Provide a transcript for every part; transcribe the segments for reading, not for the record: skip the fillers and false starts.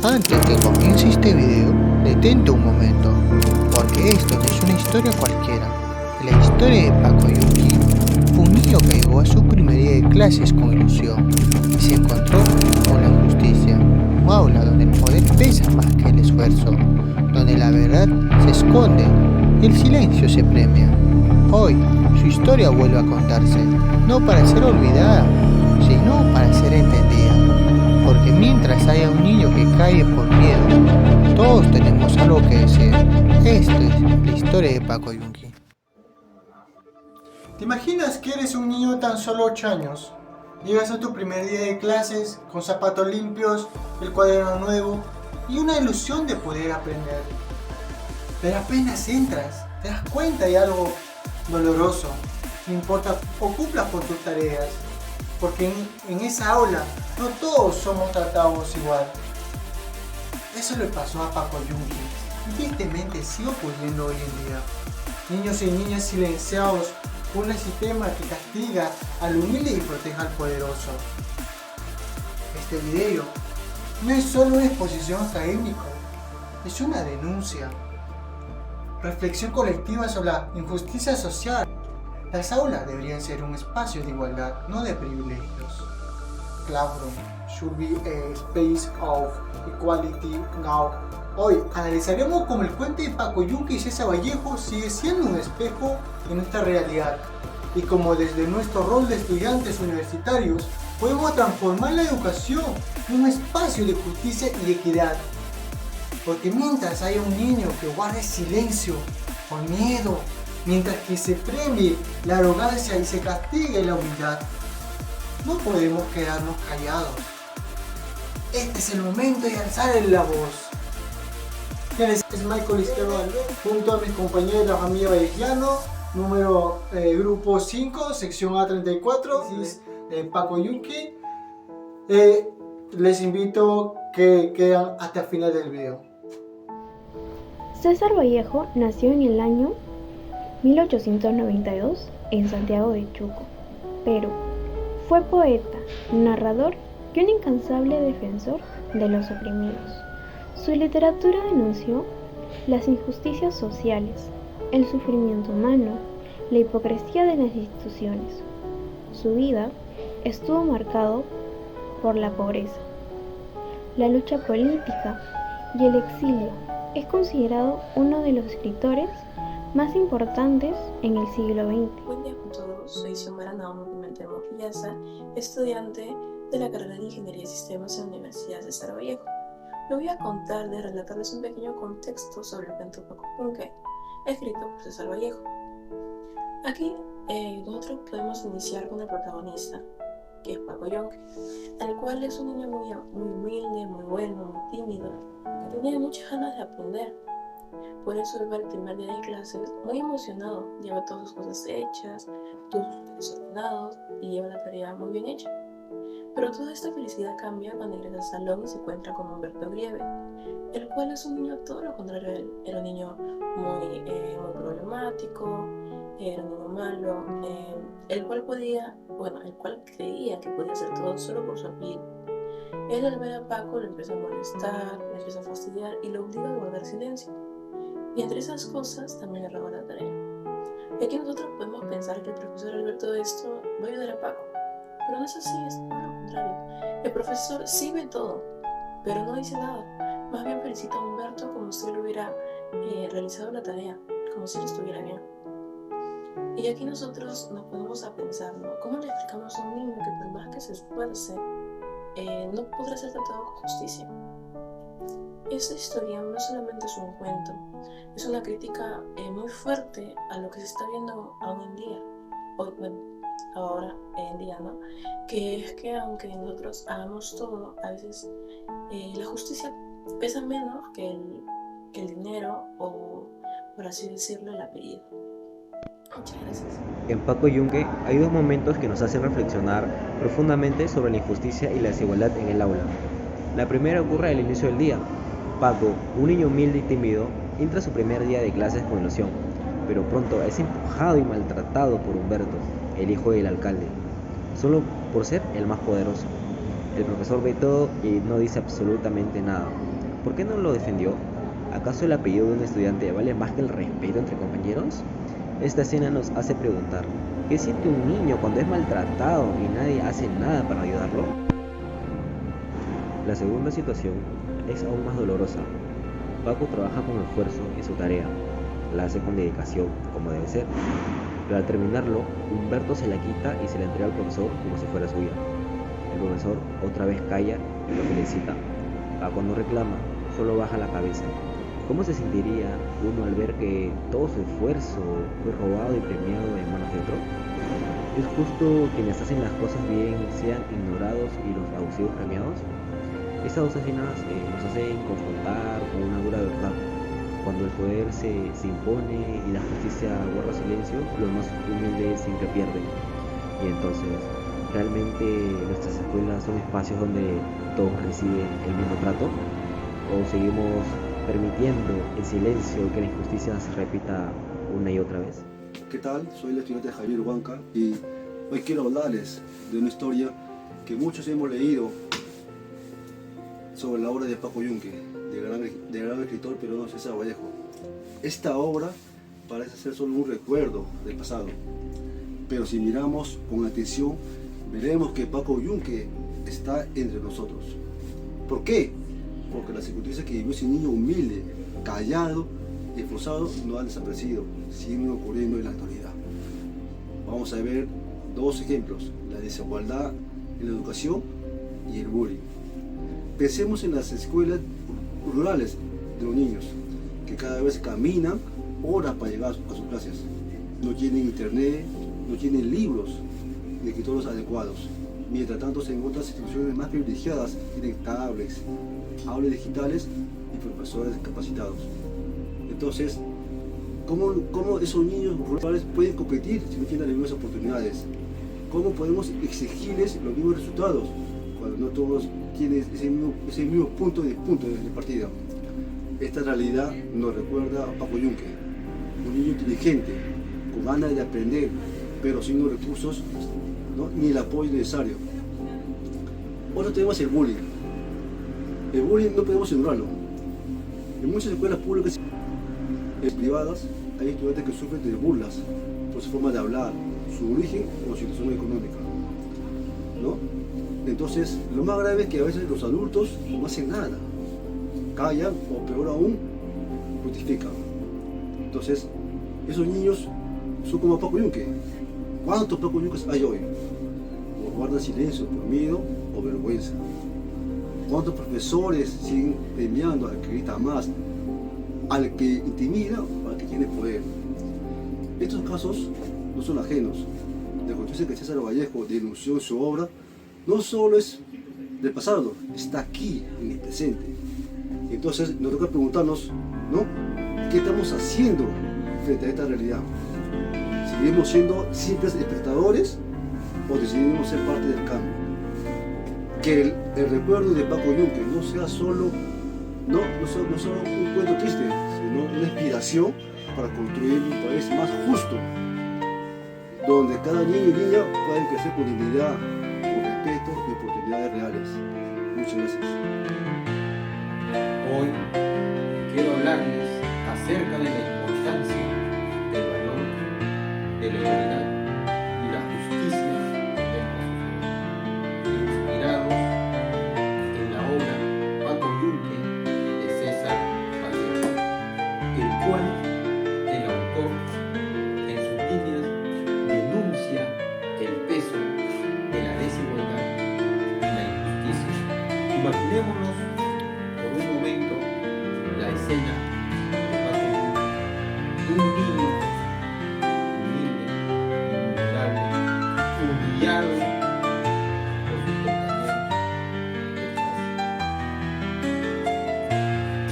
Antes que comience este video, detente un momento, porque esto no es una historia cualquiera. La historia de Paco Yunque fue un niño que llegó a su primer día de clases con ilusión y se encontró con la injusticia. Un aula donde el poder pesa más que el esfuerzo, donde la verdad se esconde y el silencio se premia. Hoy, su historia vuelve a contarse, no para ser olvidada, sino para ser entendida. Porque mientras haya un niño que cae por miedo, todos tenemos algo que decir. Esto es la historia de Paco Yunque. ¿Te imaginas que eres un niño de tan solo 8 años? Llegas a tu primer día de clases con zapatos limpios, el cuaderno nuevo y una ilusión de poder aprender. Pero apenas entras, te das cuenta de algo doloroso. No importa o cumplas por tus tareas, porque en esa aula no todos somos tratados igual. Eso le pasó a Paco Yunque y tristemente sigue ocurriendo hoy en día. Niños y niñas silenciados por un sistema que castiga al humilde y protege al poderoso. Este video no es solo una exposición académica, es una denuncia. Reflexión colectiva sobre la injusticia social. Las aulas deberían ser un espacio de igualdad, no de privilegios. Classroom should be a space of equality now. Hoy analizaremos cómo el cuento de Paco Yunque y César Vallejo sigue siendo un espejo de nuestra realidad y cómo desde nuestro rol de estudiantes universitarios podemos transformar la educación en un espacio de justicia y equidad. Porque mientras haya un niño que guarde silencio por miedo, mientras que se premie la arrogancia y se castigue la humildad, no podemos quedarnos callados. Este es el momento de alzar la voz. Es Michael Izquierdo junto a mis compañeros de la familia Vallejiano, número grupo 5, sección A34, es Paco Yunque. Les invito que quedan hasta el final del video. César Vallejo nació en el año 1892 en Santiago de Chuco, Perú. Fue poeta, narrador y un incansable defensor de los oprimidos. Su literatura denunció las injusticias sociales, el sufrimiento humano, la hipocresía de las instituciones. Su vida estuvo marcado por la pobreza, la lucha política y el exilio. Es considerado uno de los escritores más importantes en el siglo XX. Buen día con todos, soy Xiomara Naomi Pimentel Mojillaza, estudiante de la carrera de Ingeniería de Sistemas en la Universidad de César Vallejo. Me voy a relatarles un pequeño contexto sobre el cuento Paco Yunque, escrito por César Vallejo. Aquí nosotros podemos iniciar con el protagonista, que es Paco Yunque, el cual es un niño muy humilde, muy bueno, muy tímido, que tenía muchas ganas de aprender. Por eso él va el primer día de clases muy emocionado, lleva todas sus cosas hechas, todos sus desordenados y lleva la tarea muy bien hecha. Pero toda esta felicidad cambia cuando ingresa al salón y se encuentra con Humberto Grieve, el cual es un niño todo lo contrario a él. Era un niño muy problemático, era un niño malo, el cual creía que podía hacer todo solo por su apellido. Él al ver a Paco le empieza a molestar, le empieza a fastidiar y lo obliga a guardar silencio. Y entre esas cosas también le roba la tarea. Y aquí nosotros podemos pensar que el profesor al ver todo esto va a ayudar a Paco. Pero no es así, es todo lo contrario. El profesor sí ve todo, pero no dice nada. Más bien felicita a Humberto como si él hubiera realizado la tarea, como si él estuviera bien. Y aquí nosotros nos ponemos a pensar, ¿no? ¿Cómo le explicamos a un niño que por más que se esfuerce, no podrá ser tratado con justicia? Esta historia no solamente es un cuento, es una crítica muy fuerte a lo que se está viendo aún en día, ahora en día, ¿no? Que es que aunque nosotros hagamos todo, a veces la justicia pesa menos que el dinero o, por así decirlo, el apellido. Muchas gracias. En Paco Yunque hay dos momentos que nos hacen reflexionar profundamente sobre la injusticia y la desigualdad en el aula. La primera ocurre al inicio del día. Paco, un niño humilde y tímido, entra a su primer día de clases con ilusión, pero pronto es empujado y maltratado por Humberto, el hijo del alcalde, solo por ser el más poderoso. El profesor ve todo y no dice absolutamente nada. ¿Por qué no lo defendió? ¿Acaso el apellido de un estudiante vale más que el respeto entre compañeros? Esta escena nos hace preguntar, ¿qué siente un niño cuando es maltratado y nadie hace nada para ayudarlo? La segunda situación es aún más dolorosa. Paco trabaja con esfuerzo en su tarea, la hace con dedicación, como debe ser, pero al terminarlo, Humberto se la quita y se la entrega al profesor como si fuera suya. El profesor otra vez calla en lo que le cita. Paco no reclama, solo baja la cabeza. ¿Cómo se sentiría uno al ver que todo su esfuerzo fue robado y premiado en manos de otro? ¿Es justo que quienes hacen las cosas bien sean ignorados y los abusivos premiados? Estas dos escenas nos hacen confrontar con una dura verdad. Cuando el poder se impone y la justicia guarda silencio, los más humildes siempre pierden. Y entonces, ¿realmente nuestras escuelas son espacios donde todos reciben el mismo trato? ¿O seguimos permitiendo en silencio que la injusticia se repita una y otra vez? ¿Qué tal? Soy el estudiante Javier Huanca y hoy quiero hablarles de una historia que muchos hemos leído sobre la obra de Paco Yunque, del gran escritor peruano César Vallejo. Esta obra parece ser solo un recuerdo del pasado, pero si miramos con atención, veremos que Paco Yunque está entre nosotros. ¿Por qué? Porque las circunstancias que vivió ese niño humilde, callado y esforzado no han desaparecido, siguen ocurriendo en la actualidad. Vamos a ver dos ejemplos, la desigualdad en la educación y el bullying. Pensemos en las escuelas rurales de los niños, que cada vez caminan horas para llegar a sus clases. No tienen internet, no tienen libros ni escritores adecuados. Mientras tanto, en otras instituciones más privilegiadas tienen tablets, aulas digitales y profesores capacitados. Entonces, ¿cómo esos niños rurales pueden competir si no tienen las mismas oportunidades? ¿Cómo podemos exigirles los mismos resultados cuando no todos tienen ese mismo punto de partida? Esta realidad nos recuerda a Paco Yunque, un niño inteligente, con ganas de aprender, pero sin los recursos, ¿no?, ni el apoyo necesario. Otro tema es el bullying. El bullying no podemos ignorarlo. En muchas escuelas públicas y privadas hay estudiantes que sufren de burlas por su forma de hablar, su origen o situación económica, ¿no? Entonces, lo más grave es que a veces los adultos no hacen nada, callan o peor aún, justifican. Entonces, esos niños son como Paco Yunque. ¿Cuántos Paco Yunques hay hoy? O guardan silencio por miedo o vergüenza. ¿Cuántos profesores siguen premiando al que grita más, al que intimida o al que tiene poder? Estos casos no son ajenos. La justicia que César Vallejo denunció en su obra no solo es del pasado, está aquí en el presente. Entonces nos toca preguntarnos, ¿no?, ¿qué estamos haciendo frente a esta realidad? ¿Seguimos siendo simples espectadores o decidimos ser parte del cambio? Que el recuerdo de Paco Yunque no sea solo un cuento triste, sino una inspiración para construir un país más justo, donde cada niño y niña puedan crecer con dignidad, con respeto y oportunidades reales. Muchas gracias. Hoy quiero hablarles acerca de la importancia del valor, de la igualdad y la justicia en la sociedad, inspirados en la obra Paco Yunque de César Vallejo, el cual el autor en sus líneas denuncia el peso de la desigualdad y la injusticia. Imaginémonos por un momento la escena de Paco Yunque, un niño humilde, vulnerable, humillado por sus compañeros de clase.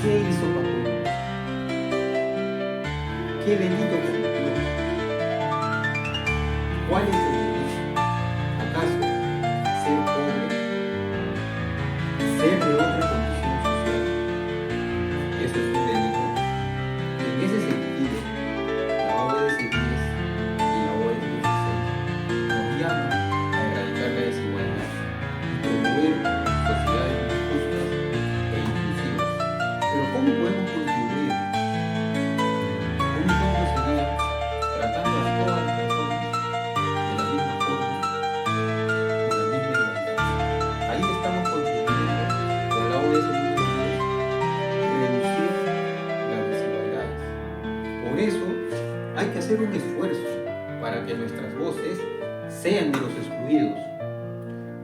¿Qué hizo Paco Yunque? ¿Qué delito cometió? ¿Cuál es el delito? ¿Acaso ser pobre? ¿Ser de otra condición social? Eso es un delito. En ese sentido, la obra de Cedilles y la obra de 16 nos llama a erradicar la desigualdad y promover sociedades más justas e inclusivas. nuestras voces sean de los excluidos.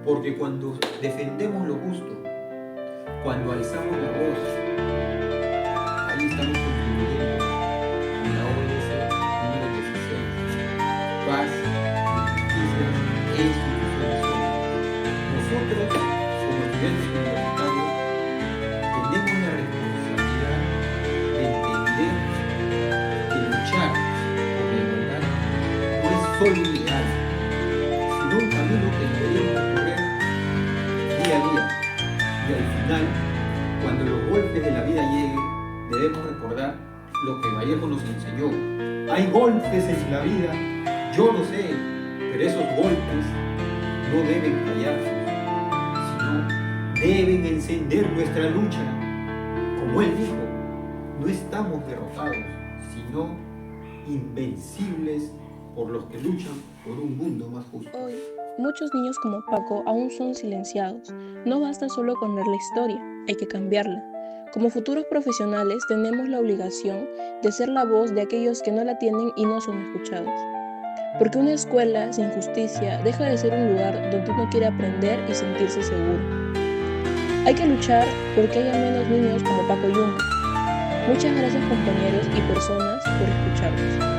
Porque cuando defendemos lo justo, cuando alzamos la voz, ahí estamos contribuyendo a la ODS número 16. Paz, justicia e instituciones sólidas. Nosotros, como estudiantes universitarios, tenemos la responsabilidad de entender que luchar por la igualdad no es solo un ideal, sino un camino que deberíamos recorrer día a día. Y al final, cuando los golpes de la vida lleguen, debemos recordar lo que Vallejo nos enseñó. Hay golpes en la vida, yo lo sé, pero esos golpes no deben fallarnos, sino deben encender nuestra lucha. Como él dijo, no estamos derrotados, sino invencibles por los que luchan por un mundo más justo. Hoy, muchos niños como Paco aún son silenciados. No basta solo con leer la historia, hay que cambiarla. Como futuros profesionales tenemos la obligación de ser la voz de aquellos que no la tienen y no son escuchados. Porque una escuela sin justicia deja de ser un lugar donde uno quiere aprender y sentirse seguro. Hay que luchar porque haya menos niños como Paco Yunga. Muchas gracias, compañeros y personas, por escucharnos.